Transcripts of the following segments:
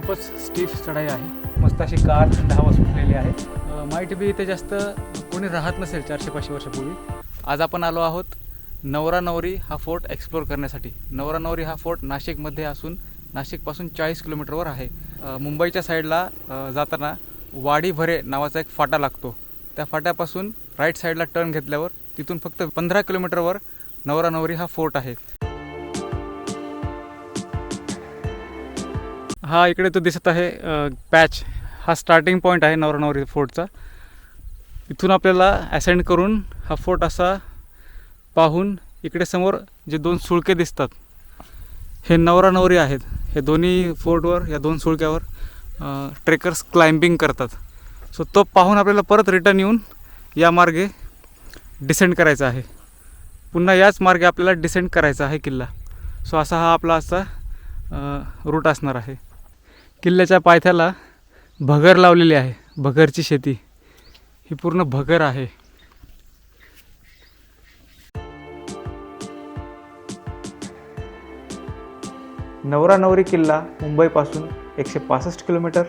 खूपच स्टीफ चढाई आहे. मस्त अशी गार थंड हवा सुटलेली आहे. माईट बी इथे जास्त कोणी राहत नसेल 400-500 वर्षापूर्वी. आज आपण आलो आहोत नवरा नवरी हा फोर्ट एक्सप्लोर करण्यासाठी. नवरा नवरी हा फोर्ट नाशिकमध्ये असून नाशिकपासून 40 किलोमीटरवर आहे. मुंबईच्या साईडला जाताना वाडी भरे नावाचा एक फाटा लागतो. त्या फाट्यापासून राईट साईडला टर्न घेतल्यावर तिथून फक्त 15 किलोमीटरवर नवरा नवरी हा फोर्ट आहे. हा इकडे तो दिसत आहे पॅच, हा स्टार्टिंग पॉईंट आहे नवरा नवरी फोर्टचा. इथून आपल्याला असेंड करून हा फोर्ट असा पाहून इकडे समोर जे दोन सुळके दिसतात हे नवरा नवरी आहेत. हे दोन्ही फोर्टवर या दोन सुळक्यावर ट्रेकर्स क्लाइम्बिंग करतात. सो तो पाहून आपल्याला परत रिटर्न येऊन या मार्गे डिसेंड करायचा आहे. पुन्हा याच मार्गे आपल्याला डिसेंड करायचा आहे किल्ला. सो असा हा आपला असा रूट असणार आहे. किल्ल्याच्या पायथ्याला भगर लावलेली आहे. भगरची शेती ही पूर्ण भगर आहे. नवरा नवरी किल्ला मुंबईपासून 165 किलोमीटर,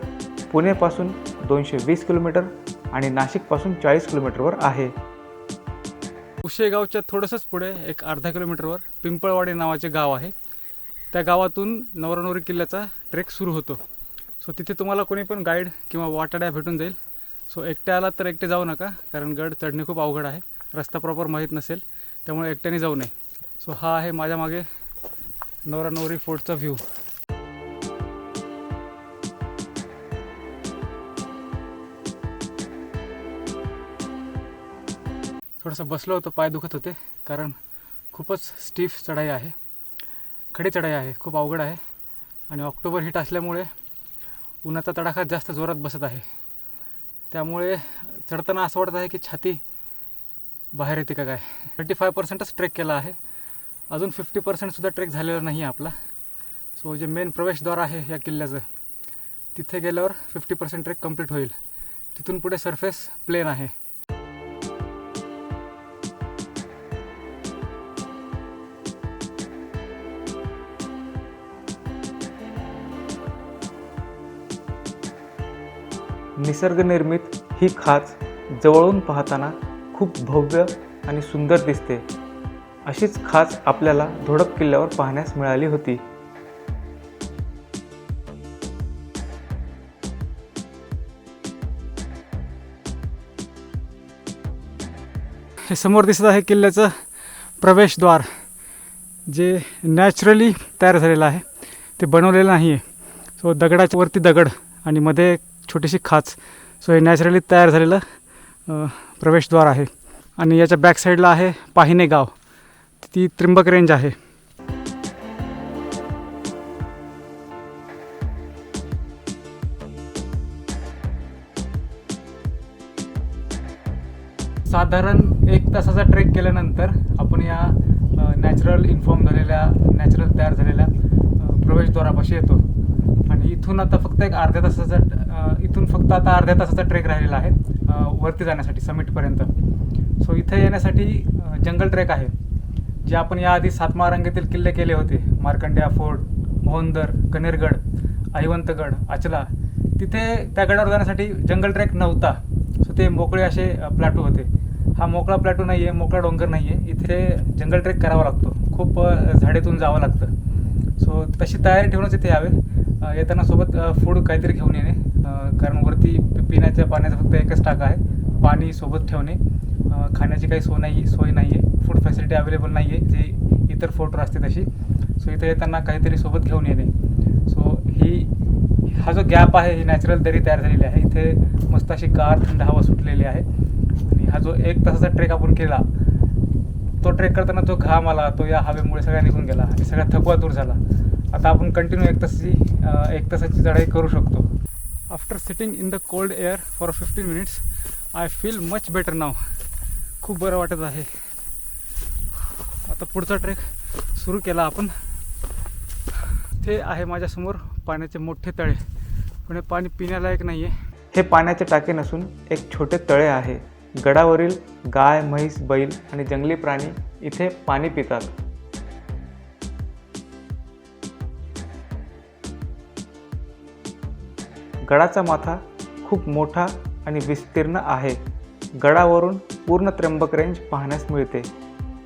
पुणेपासून 220 किलोमीटर आणि नाशिकपासून 40 किलोमीटरवर आहे. उशेगावच्या थोडंसंच पुढे एक अर्धा किलोमीटरवर पिंपळवाडी नावाचे गाव आहे. त्या गावातून नवरा नवरी किल्ल्याचा ट्रेक सुरू होतो. सो तिथे तुम्हाला कोणी पण गाईड किंवा वाटाड्या भेटून जाईल. सो एकटे आलात तर एकटे जाऊ नका, कारण गड चढणे खूप अवघड आहे. रस्ता प्रॉपर माहीत नसेल, त्यामुळे एकट्याने जाऊ नये. सो हा आहे माझ्या मागे नवरा नवरी फोर्टचा व्ह्यू. थोडंसं बसलो होतो, पाय दुखत होते, कारण खूपच स्टीफ चढाई आहे. खडी चढाई आहे, खूप अवघड आहे. आणि ऑक्टोबर हीट असल्यामुळे उन्हाचा तडाखा जास्त जोरात बसत आहे. त्यामुळे चढताना असं वाटत आहे की छाती बाहेर येते का काय. 35%च ट्रेक केला आहे. अजून 50%सुद्धा ट्रेक झालेला नाही आहे आपला. सो जे मेन प्रवेशद्वार आहे या किल्ल्याचं, तिथे गेल्यावर 50% ट्रेक कंप्लीट होईल. तिथून पुढे सरफेस प्लेन आहे. निसर्गनिर्मित ही खाच जवळून पाहताना खूप भव्य आणि सुंदर दिसते. अशीच खाच आपल्याला धोडप किल्ल्यावर पाहण्यास मिळाली होती. हे समोर दिसत आहे किल्ल्याचं प्रवेशद्वार, जे नॅचरली तयार झालेलं आहे, ते बनवलेलं नाही आहे. सो दगडाच्या वरती दगड आणि मध्ये एक छोटीशी खाच. सो हे नॅचरली तयार झालेलं प्रवेशद्वार आहे. आणि याच्या बॅक साईडला आहे पाहिने गाव, ती त्रिंबक रेंज आहे. साधारण 1 तासाचा ट्रेक केल्यानंतर आपण या नॅचरल तयार झालेल्या प्रवेशद्वारापाशी येतो. आणि इथून आता फक्त अर्ध्या तासाचा ट्रेक राहिलेला आहे वरती जाण्यासाठी समिटपर्यंत. सो इथे येण्यासाठी जंगल ट्रेक आहे, जे आपण याआधी सातमाळरांगेतील किल्ले केले होते. मार्कंड्या फोर्ट, मोहनदर, कनेरगड, अहिवंतगड, अचला. तिथे त्या गडावर जाण्यासाठी जंगल ट्रेक नव्हता. सो ते मोकळे असे प्लॅटू होते. हा मोकळा प्लॅटू नाही आहे, मोकळा डोंगर नाही आहे. इथे जंगल ट्रेक करावा लागतो, खूप झाडीतून जावं लागतं. सो तशी तयारी ठेवूनच इथे यावे. येताना सोबत फूड काहीतरी घेऊन येणे, कारण वरती पिण्याच्या पाण्याचा फक्त एकच टाका आहे. पाणी सोबत ठेवणे, खाण्याची काही सोय नाही आहे. फूड फॅसिलिटी अवेलेबल नाही आहे जे इतर फोर्टवर असते तशी. सो इथे येताना काहीतरी सोबत घेऊन येणे. सो हा जो गॅप आहे, ही नॅचरल दरी तयार झालेली आहे. इथे मस्त अशी गार थंड हवा सुटलेली आहे. आणि हा जो 1 तासाचा ट्रेक आपण केला, तो ट्रेक करताना जो घाम आला तो या हवेमुळे सगळा निघून गेला आणि सगळा थकवा दूर झाला. आता आपण कंटिन्यू 1 तासाची चढाई करू शकतो. After sitting in the cold air for 15 minutes I feel much better now. खूप बरं वाटत आहे. आता पुढचा ट्रेक सुरू केला आपण. ते आहे माझ्यासमोर पाण्याचे मोठे तळे, पण हे पाणी पिण्यालायक नाही आहे. हे पाण्याचे टाके नसून एक छोटे तळे आहे. गडावरील गाय, म्हैस, बैल आणि जंगली प्राणी इथे पाणी पितात. गडाचा माथा खूप मोठा आणि विस्तीर्ण आहे. गडावरून पूर्ण त्र्यंबक रेंज पाहण्यास मिळते.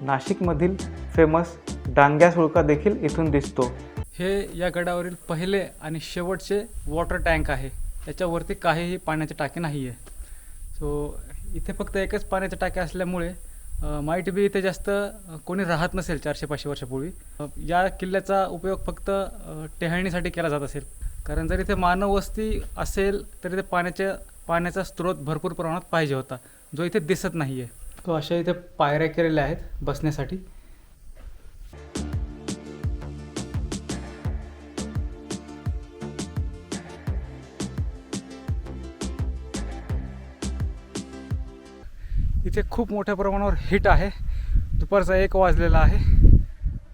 नाशिकमधील फेमस डांग्या सुळका देखील इथून दिसतो. हे या गडावरील पहिले आणि शेवटचे वॉटर टँक आहे. याच्यावरती काहीही पाण्याची टाकी नाही आहे. सो इथे फक्त एकच पाण्याची टाकी असल्यामुळे माईट बी इथे जास्त कोणी राहत नसेल 400-500 वर्षापूर्वी. या किल्ल्याचा उपयोग फक्त टेहळणीसाठी केला जात असेल, कारण जर इथे मानव वस्ती असेल तर इथे पाण्याचा स्रोत भरपूर प्रमाणात पाहिजे होता, जो इथे दिसत नाही आहे. तो अशा इथे पायऱ्या केलेल्या आहेत बसण्यासाठी. इथे खूप मोठ्या प्रमाणावर हीट आहे. दुपारचा 1 वाजलेला आहे,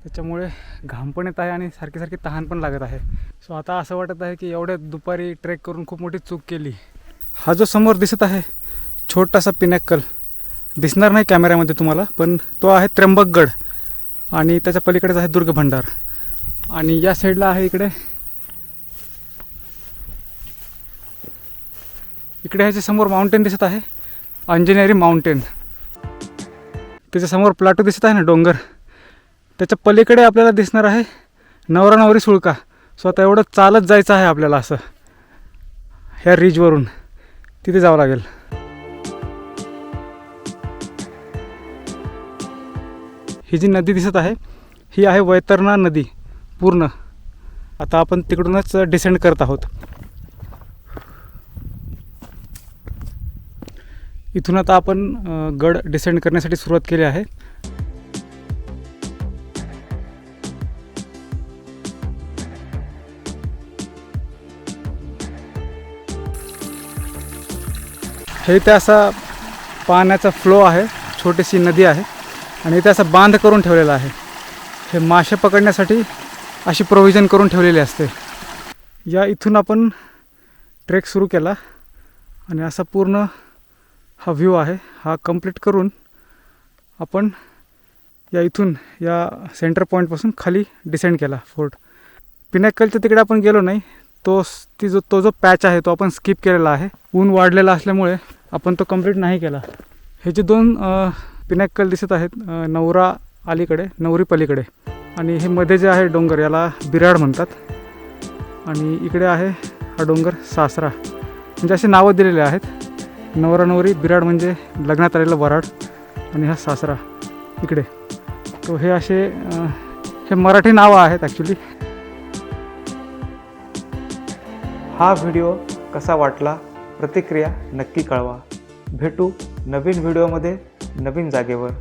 त्याच्यामुळे घाम पण येत आहे आणि सारखी सारखी तहान पण लागत आहे. सो आता असं वाटत आहे की एवढ्या दुपारी ट्रेक करून खूप मोठी चूक केली. हा जो समोर दिसत आहे छोटासा पिनॅकल दिसणार नाही कॅमेऱ्यामध्ये तुम्हाला, पण तो आहे त्र्यंबकगड आणि त्याच्या पलीकडेच आहे दुर्ग भंडार. आणि या साईडला आहे इकडे ह्याच्या समोर माउंटेन दिसत आहे, अंजनेरी माउंटेन. त्याच्यासमोर प्लाटो दिसत आहे ना, डोंगर. त्याच्या पलीकडे आपल्याला दिसणार आहे नवरा नवरी सुळका. सो आता एवढं चालत जायचं आहे आपल्याला, असं ह्या रिजवरून तिथे जावं लागेल. ही जी नदी दिसत आहे ही आहे वैतरणा नदी पूर्ण. आता आपण तिकडूनच डिसेंड करत आहोत. इथून आता आपण गड डिसेंड करण्यासाठी सुरुवात केली आहे. हे इथे असा पाण्याचा फ्लो आहे, छोटीशी नदी आहे आणि इथे असा बांध करून ठेवलेला आहे. हे मासे पकडण्यासाठी अशी प्रोव्हिजन करून ठेवलेली असते. या इथून आपण ट्रेक सुरू केला आणि असा पूर्ण हा व्ह्यू आहे. हा कंप्लीट करून आपण या इथून या सेंटर पॉईंटपासून खाली डिसेंड केला फोर्ट. पिनॅकलच्या तिकडे आपण गेलो नाही. तो जो पॅच आहे तो आपण स्किप केलेला आहे. ऊन वाढलेला असल्यामुळे आपण तो कंप्लीट नाही केला. हे जे 2 पिनॅकल दिसत आहेत, नवरा अलीकडे नवरी पलीकडे, आणि हे मध्ये जे आहे डोंगर याला बिराड म्हणतात. आणि इकडे आहे हा डोंगर सासरा, म्हणजे असे नावं दिलेले आहेत. नवरा नवरी, बिराड म्हणजे लग्नात आलेलं वराड, आणि हा सासरा इकडे. तो हे असे हे मराठी नावं आहेत ॲक्च्युली. हा व्हिडिओ कसा वाटला प्रतिक्रिया नक्की कळवा. भेटू नवीन व्हिडिओमध्ये नवीन जागेवर.